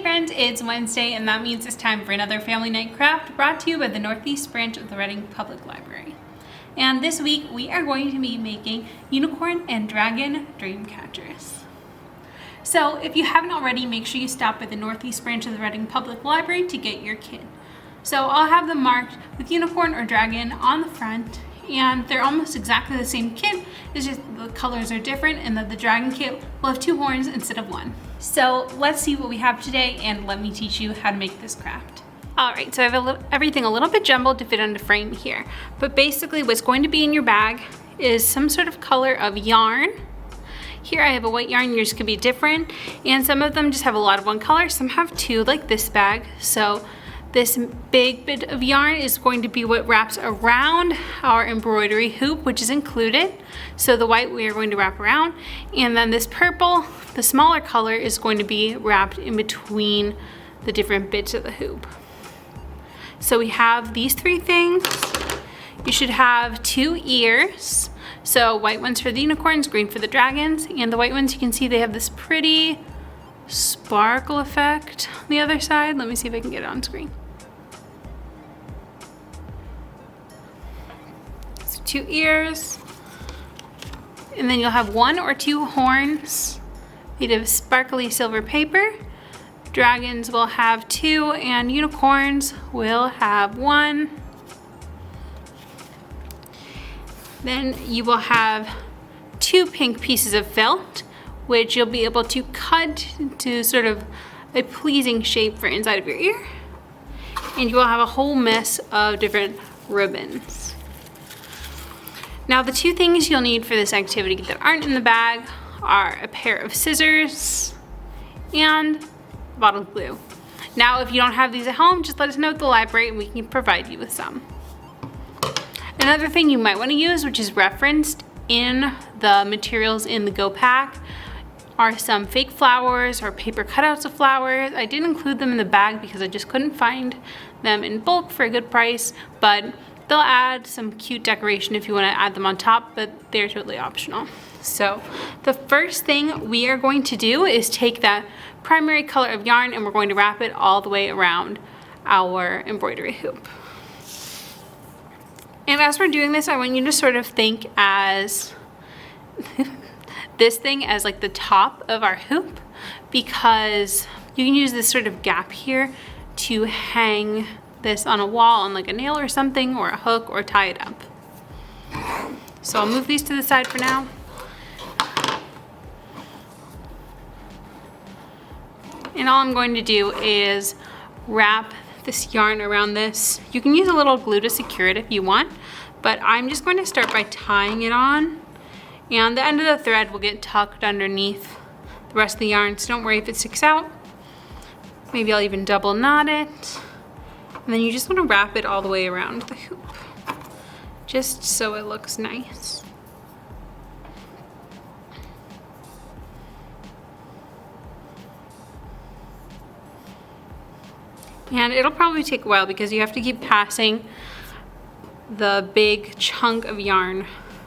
friends, it's Wednesday and that means it's time for another Family Night Craft brought to you by the Northeast branch of the Reading Public Library. And this week we are going to be making unicorn and dragon Dreamcatchers. So if you haven't already, make sure you stop by the Northeast branch of the Reading Public Library to get your kit. So I'll have them marked with unicorn or dragon on the front, and they're almost exactly the same kit. It's just the colors are different, and that the dragon kit will have 2 horns instead of 1. So let's see what we have today, and let me teach you how to make this craft. Alright, so I have everything a little bit jumbled to fit on the frame here. But basically what's going to be in your bag is some sort of color of yarn. Here I have a white yarn, yours could be different. And some of them just have a lot of one color, some have 2 like this bag. So this big bit of yarn is going to be what wraps around our embroidery hoop, which is included. So the white we are going to wrap around, and then this purple, the smaller color, is going to be wrapped in between the different bits of the hoop. So we have these 3 things. You should have 2 ears. So white ones for the unicorns, green for the dragons, and the white ones, you can see they have this pretty sparkle effect on the other side. Let me see if I can get it on screen. So 2 ears, and then you'll have 1 or 2 horns made of sparkly silver paper. Dragons will have 2 and unicorns will have 1. Then you will have 2 pink pieces of felt, which you'll be able to cut to sort of a pleasing shape for inside of your ear. And you will have a whole mess of different ribbons. Now the 2 things you'll need for this activity that aren't in the bag are a pair of scissors and bottled glue. Now if you don't have these at home, just let us know at the library and we can provide you with some. Another thing you might want to use, which is referenced in the materials in the Go Pack, are some fake flowers or paper cutouts of flowers. I didn't include them in the bag because I just couldn't find them in bulk for a good price, but they'll add some cute decoration if you want to add them on top, but they're totally optional. So the first thing we are going to do is take that primary color of yarn and we're going to wrap it all the way around our embroidery hoop. And as we're doing this, I want you to sort of think as this thing as like the top of our hoop, because you can use this sort of gap here to hang this on a wall on like a nail or something, or a hook, or tie it up. So I'll move these to the side for now. And all I'm going to do is wrap this yarn around this. You can use a little glue to secure it if you want, but I'm just going to start by tying it on, and the end of the thread will get tucked underneath the rest of the yarn, so don't worry if it sticks out. Maybe I'll even double knot it, and then you just want to wrap it all the way around the hoop, just so it looks nice. And it'll probably take a while because you have to keep passing the big chunk of yarn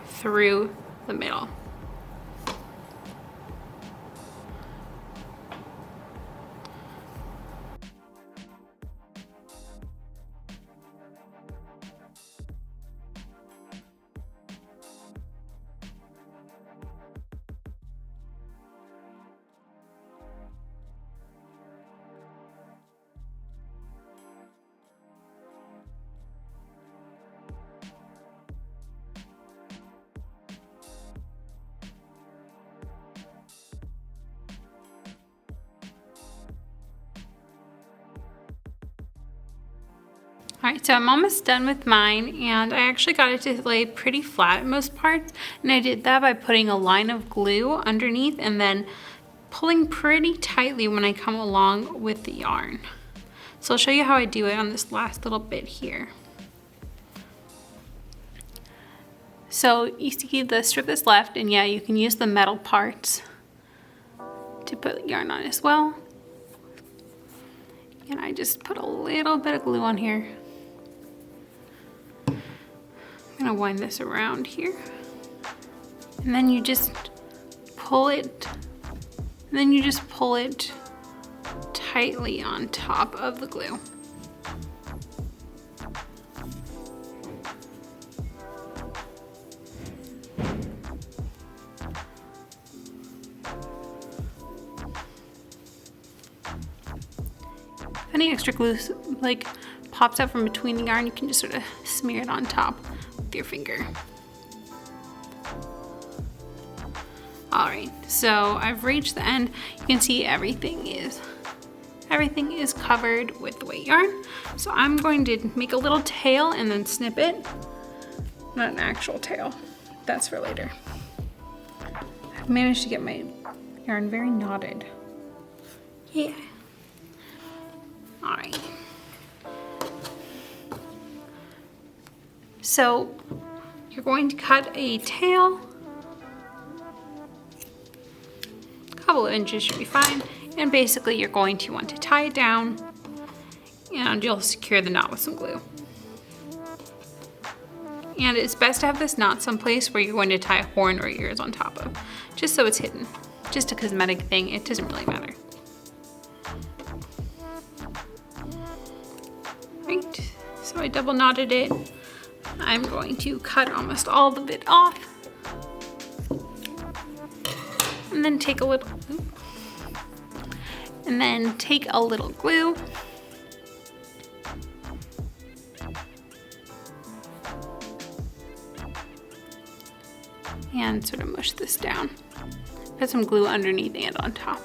through the middle. Alright, so I'm almost done with mine, and I actually got it to lay pretty flat in most parts, and I did that by putting a line of glue underneath and then pulling pretty tightly when I come along with the yarn. So I'll show you how I do it on this last little bit here. So you see the strip that's left, and yeah, you can use the metal parts to put yarn on as well. And I just put a little bit of glue on here. I'm gonna wind this around here. And then you just pull it, and then you just pull it tightly on top of the glue. If any extra glue like pops out from between the yarn, you can just sort of smear it on top with your finger. All right, so I've reached the end. You can see everything is covered with the white yarn. So I'm going to make a little tail and then snip it. Not an actual tail, that's for later. I've managed to get my yarn very knotted. Yeah. All right. So you're going to cut a tail. A couple of inches should be fine. And basically you're going to want to tie it down and you'll secure the knot with some glue. And it's best to have this knot someplace where you're going to tie a horn or ears on top of, just so it's hidden. Just a cosmetic thing, it doesn't really matter. Right, so I double knotted it. I'm going to cut almost all of it off. And then take a little glue. And sort of mush this down. Put some glue underneath and on top.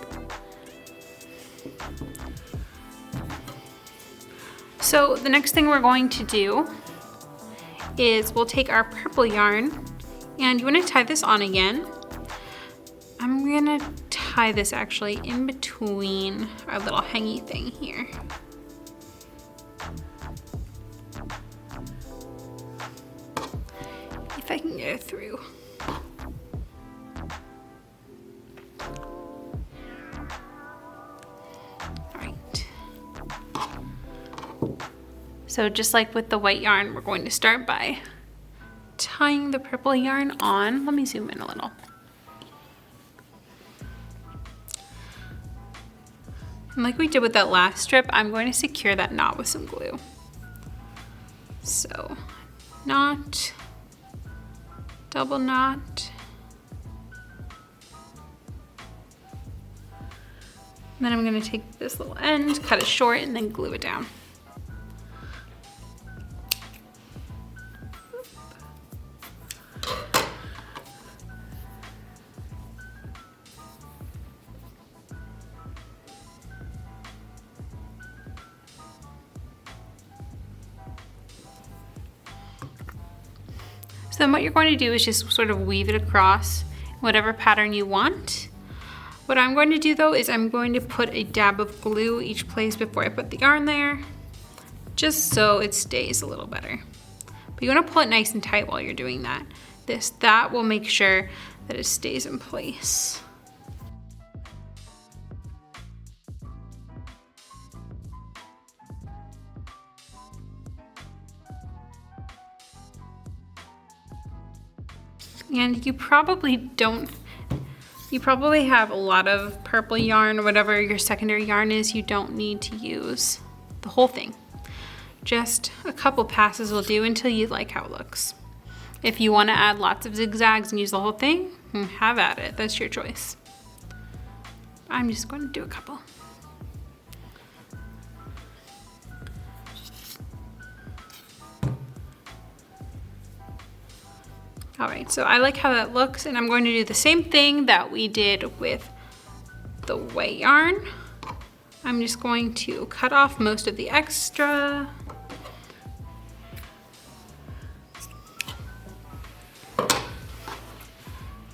So the next thing we're going to do is we'll take our purple yarn and you want to tie this on again. I'm gonna tie this actually in between our little hangy thing here. If I can get it through. All right. So just like with the white yarn, we're going to start by tying the purple yarn on. Let me zoom in a little. And like we did with that last strip, I'm going to secure that knot with some glue. So, knot, double knot, and then I'm going to take this little end, cut it short, and then glue it down. So then what you're going to do is just sort of weave it across whatever pattern you want. What I'm going to do though is I'm going to put a dab of glue each place before I put the yarn there, just so it stays a little better. But you want to pull it nice and tight while you're doing that. That will make sure that it stays in place. And you probably have a lot of purple yarn or whatever your secondary yarn is. You don't need to use the whole thing. Just a couple passes will do until you like how it looks. If you want to add lots of zigzags and use the whole thing, have at it. That's your choice. I'm just going to do a couple. All right, so I like how that looks, and I'm going to do the same thing that we did with the white yarn. I'm just going to cut off most of the extra.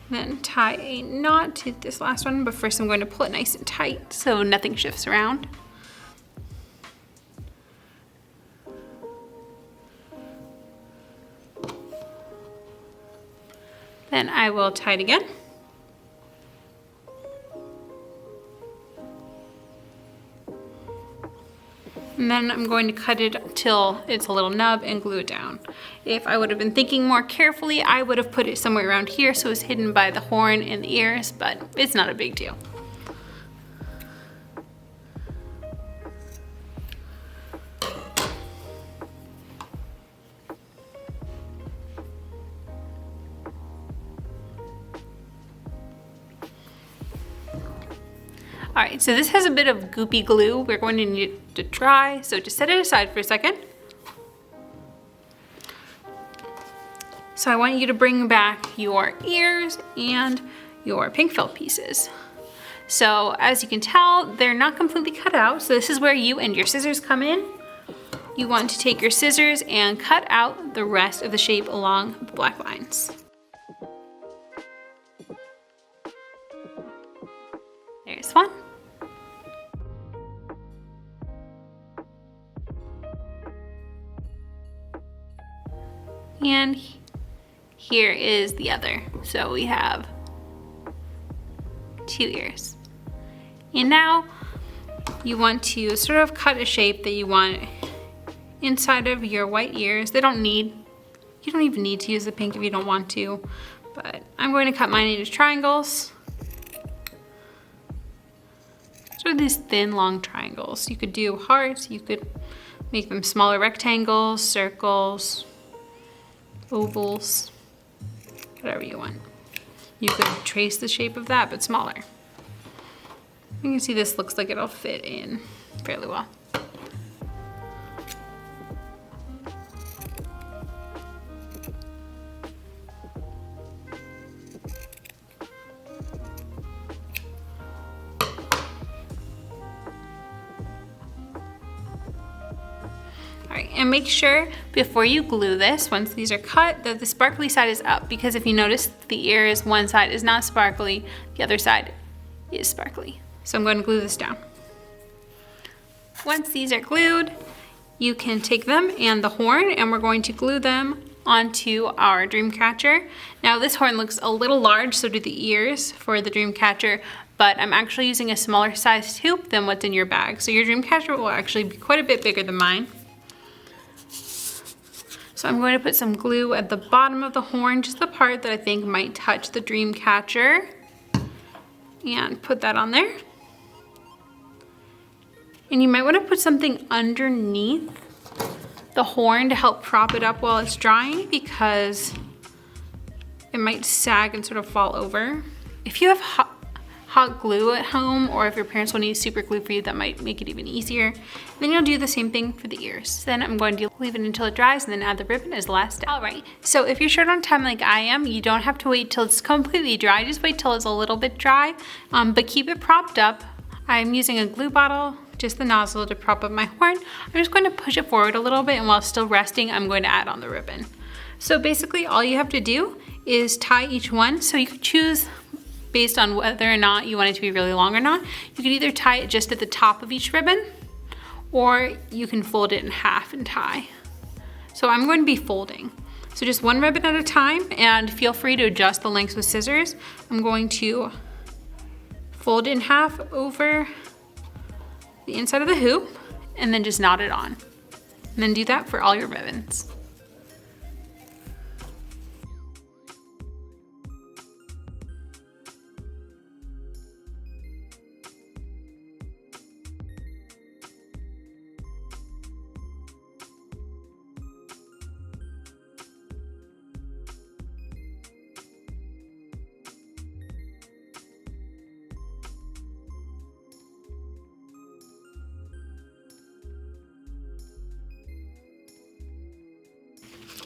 Then tie a knot to this last one, but first I'm going to pull it nice and tight so nothing shifts around. Then I will tie it again. And then I'm going to cut it till it's a little nub and glue it down. If I would have been thinking more carefully, I would have put it somewhere around here so it's hidden by the horn and the ears, but it's not a big deal. All right, so this has a bit of goopy glue. We're going to need it to dry, so just set it aside for a second. So I want you to bring back your ears and your pink felt pieces. So as you can tell, they're not completely cut out, so this is where you and your scissors come in. You want to take your scissors and cut out the rest of the shape along the black lines. There's one. And here is the other. So we have 2 ears. And now you want to sort of cut a shape that you want inside of your white ears. You don't even need to use the pink if you don't want to, but I'm going to cut mine into triangles. Sort of these thin, long triangles. You could do hearts, you could make them smaller rectangles, circles, ovals, whatever you want. You could trace the shape of that, but smaller. You can see this looks like it'll fit in fairly well. And make sure before you glue this, once these are cut, that the sparkly side is up, because if you notice the ears, one side is not sparkly, the other side is sparkly. So I'm going to glue this down. Once these are glued, you can take them and the horn, and we're going to glue them onto our Dreamcatcher. Now this horn looks a little large, so do the ears for the Dreamcatcher, but I'm actually using a smaller size hoop than what's in your bag. So your Dreamcatcher will actually be quite a bit bigger than mine. So I'm going to put some glue at the bottom of the horn, just the part that I think might touch the Dreamcatcher, and put that on there. And you might want to put something underneath the horn to help prop it up while it's drying, because it might sag and sort of fall over. If you have hot glue at home, or if your parents will need super glue for you, that might make it even easier. And then you'll do the same thing for the ears. Then I'm going to leave it until it dries and then add the ribbon as the last step. All right, so if you're short on time like I am, you don't have to wait till it's completely dry. Just wait till it's a little bit dry, but keep it propped up. I'm using a glue bottle, just the nozzle, to prop up my horn. I'm just going to push it forward a little bit, and while it's still resting, I'm going to add on the ribbon. So basically all you have to do is tie each one. So you could choose based on whether or not you want it to be really long or not. You could either tie it just at the top of each ribbon, or you can fold it in half and tie. So I'm going to be folding. So just one ribbon at a time, and feel free to adjust the lengths with scissors. I'm going to fold it in half over the inside of the hoop, and then just knot it on. And then do that for all your ribbons.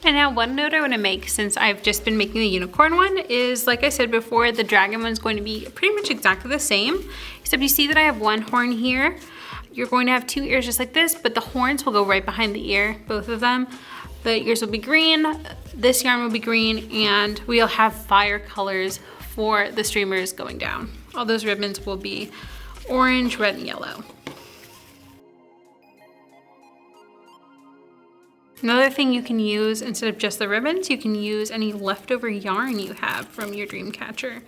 And now one note I want to make, since I've just been making the unicorn one, is like I said before, the dragon one's going to be pretty much exactly the same, except you see that I have one horn here. You're going to have 2 ears just like this, but the horns will go right behind the ear, both of them. The ears will be green, this yarn will be green, and we'll have fire colors for the streamers going down. All those ribbons will be orange, red, and yellow. Another thing you can use, instead of just the ribbons, you can use any leftover yarn you have from your Dreamcatcher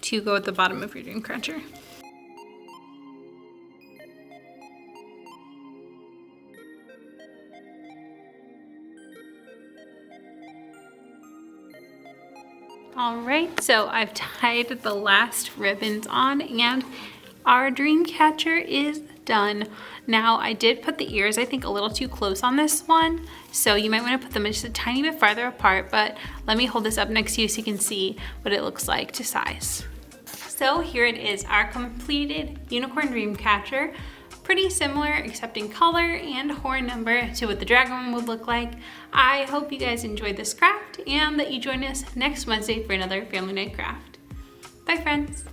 to go at the bottom of your Dreamcatcher. All right, so I've tied the last ribbons on, and our Dreamcatcher is done. Now I did put the ears, I think, a little too close on this one, so you might want to put them just a tiny bit farther apart, but let me hold this up next to you so you can see what it looks like to size. So here it is, our completed unicorn dream catcher. Pretty similar except in color and horn number to what the dragon one would look like. I hope you guys enjoyed this craft and that you join us next Wednesday for another family night craft. Bye friends.